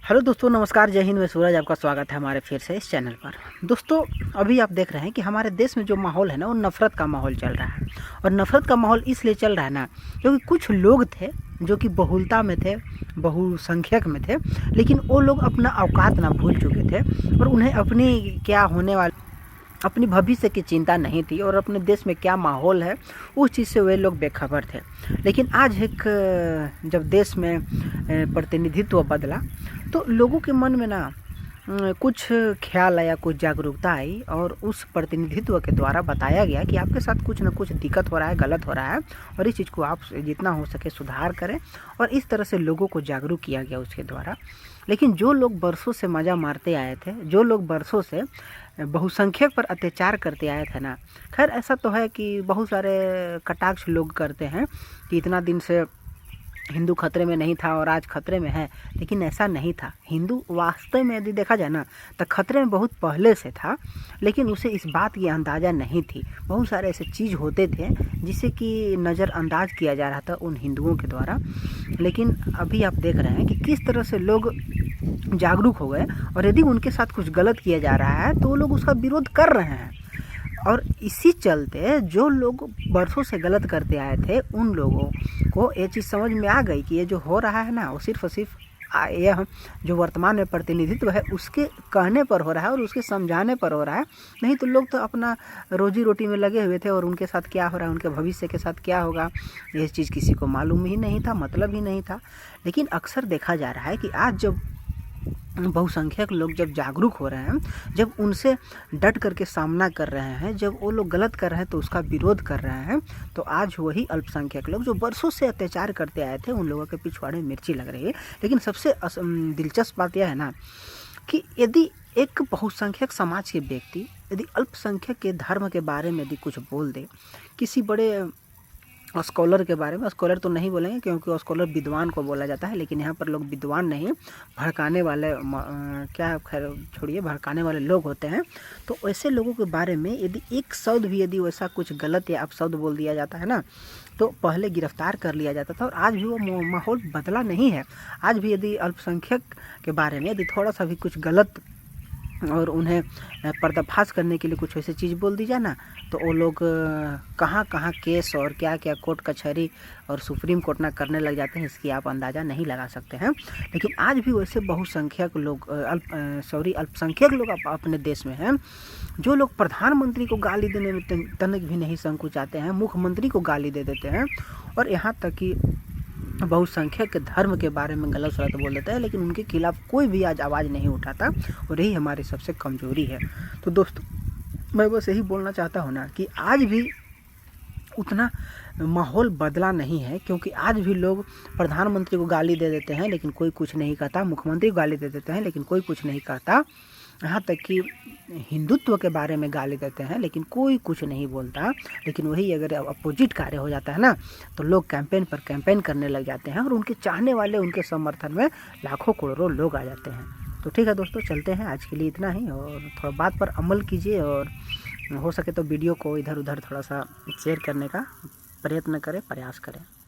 Hello दोस्तों, नमस्कार, जय हिंद। मैं सूरज, आपका स्वागत है हमारे फिर से इस चैनल पर। दोस्तों, अभी आप देख रहे हैं कि हमारे देश में जो माहौल है ना, वो नफ़रत का माहौल चल रहा है। और नफ़रत का माहौल इसलिए चल रहा है ना, क्योंकि कुछ लोग थे जो कि बहुलता में थे, बहुसंख्यक में थे, लेकिन वो लोग अपना औकात ना भूल चुके थे और उन्हें अपनी क्या होने वाली, अपनी भविष्य की चिंता नहीं थी और अपने देश में क्या माहौल है उस चीज़ से वे लोग बेखबर थे। लेकिन आज एक जब देश में प्रतिनिधित्व बदला तो लोगों के मन में ना कुछ ख्याल आया, कुछ जागरूकता आई और उस प्रतिनिधित्व के द्वारा बताया गया कि आपके साथ कुछ ना कुछ दिक्कत हो रहा है, गलत हो रहा है और इस चीज़ को आप जितना हो सके सुधार करें। और इस तरह से लोगों को जागरूक किया गया उसके द्वारा। लेकिन जो लोग बरसों से मज़ा मारते आए थे, जो लोग बरसों से बहुसंख्यक पर अत्याचार करते आए थे ना, खैर ऐसा तो है कि बहुत सारे कटाक्ष लोग करते हैं कि इतना दिन से हिंदू खतरे में नहीं था और आज खतरे में है, लेकिन ऐसा नहीं था। हिंदू वास्तव में यदि देखा जाए ना तो खतरे में बहुत पहले से था, लेकिन उसे इस बात की अंदाज़ा नहीं थी। बहुत सारे ऐसे चीज़ होते थे जिसे कि नज़रअंदाज किया जा रहा था उन हिंदुओं के द्वारा। लेकिन अभी आप देख रहे हैं कि किस तरह से लोग जागरूक हो गए और यदि उनके साथ कुछ गलत किया जा रहा है तो वो लोग उसका विरोध कर रहे हैं। और इसी चलते जो लोग बरसों से गलत करते आए थे उन लोगों को ये चीज़ समझ में आ गई कि ये जो हो रहा है ना, वो सिर्फ और सिर्फ यह जो वर्तमान में प्रतिनिधित्व है उसके कहने पर हो रहा है और उसके समझाने पर हो रहा है। नहीं तो लोग तो अपना रोजी रोटी में लगे हुए थे और उनके साथ क्या हो रहा है, उनके भविष्य के साथ क्या होगा, ये चीज़ किसी को मालूम ही नहीं था, मतलब ही नहीं था। लेकिन अक्सर देखा जा रहा है कि आज जब बहुसंख्यक लोग जब जागरूक हो रहे हैं, जब उनसे डट करके सामना कर रहे हैं, जब वो लोग गलत कर रहे हैं तो उसका विरोध कर रहे हैं, तो आज वही अल्पसंख्यक लोग जो बरसों से अत्याचार करते आए थे उन लोगों के पिछवाड़े में मिर्ची लग रही है। लेकिन सबसे दिलचस्प बात यह है ना कि यदि एक बहुसंख्यक समाज के व्यक्ति यदि अल्पसंख्यक के धर्म के बारे में यदि कुछ बोल दे, किसी बड़े स्कॉलर के बारे में, स्कॉलर तो नहीं बोलेंगे क्योंकि स्कॉलर विद्वान को बोला जाता है, लेकिन यहाँ पर लोग विद्वान नहीं, भड़काने वाले क्या, खैर छोड़िए, भड़काने वाले लोग होते हैं। तो ऐसे लोगों के बारे में यदि एक शब्द भी यदि वैसा कुछ गलत या अपशब्द बोल दिया जाता है ना, तो पहले गिरफ्तार कर लिया जाता था और आज भी वो माहौल बदला नहीं है। आज भी यदि अल्पसंख्यक के बारे में यदि थोड़ा सा भी कुछ गलत और उन्हें पर्दाफाश करने के लिए कुछ ऐसी चीज़ बोल दी जाए ना, तो वो लोग कहाँ कहाँ केस और क्या क्या कोर्ट कचहरी और सुप्रीम कोर्ट ना करने लग जाते हैं, इसकी आप अंदाज़ा नहीं लगा सकते हैं। लेकिन आज भी वैसे बहुसंख्यक लोग अल्पसंख्यक लोग अपने देश में हैं, जो लोग प्रधानमंत्री को गाली देने में तनिक भी नहीं संकोचाते हैं, मुख्यमंत्री को गाली दे देते हैं और यहाँ तक कि बहुसंख्यक के धर्म के बारे में गलत सलत बोल देता है, लेकिन उनके खिलाफ कोई भी आज आवाज़ नहीं उठाता और यही हमारी सबसे कमज़ोरी है। तो दोस्तों, मैं बस यही बोलना चाहता हूँ ना कि आज भी उतना माहौल बदला नहीं है, क्योंकि आज भी लोग प्रधानमंत्री को गाली दे देते हैं लेकिन कोई कुछ नहीं कहता, मुख्यमंत्री को गाली दे देते हैं लेकिन कोई कुछ नहीं कहता, यहाँ तक कि हिंदुत्व के बारे में गाली देते हैं लेकिन कोई कुछ नहीं बोलता। लेकिन वही अगर अपोजिट कार्य हो जाता है ना, तो लोग कैंपेन पर कैंपेन करने लग जाते हैं और उनके चाहने वाले, उनके समर्थन में लाखों करोड़ों लोग आ जाते हैं। तो ठीक है दोस्तों, चलते हैं, आज के लिए इतना ही और थोड़ा बात पर अमल कीजिए और हो सके तो वीडियो को इधर उधर थोड़ा सा शेयर करने का प्रयत्न करें, प्रयास करें।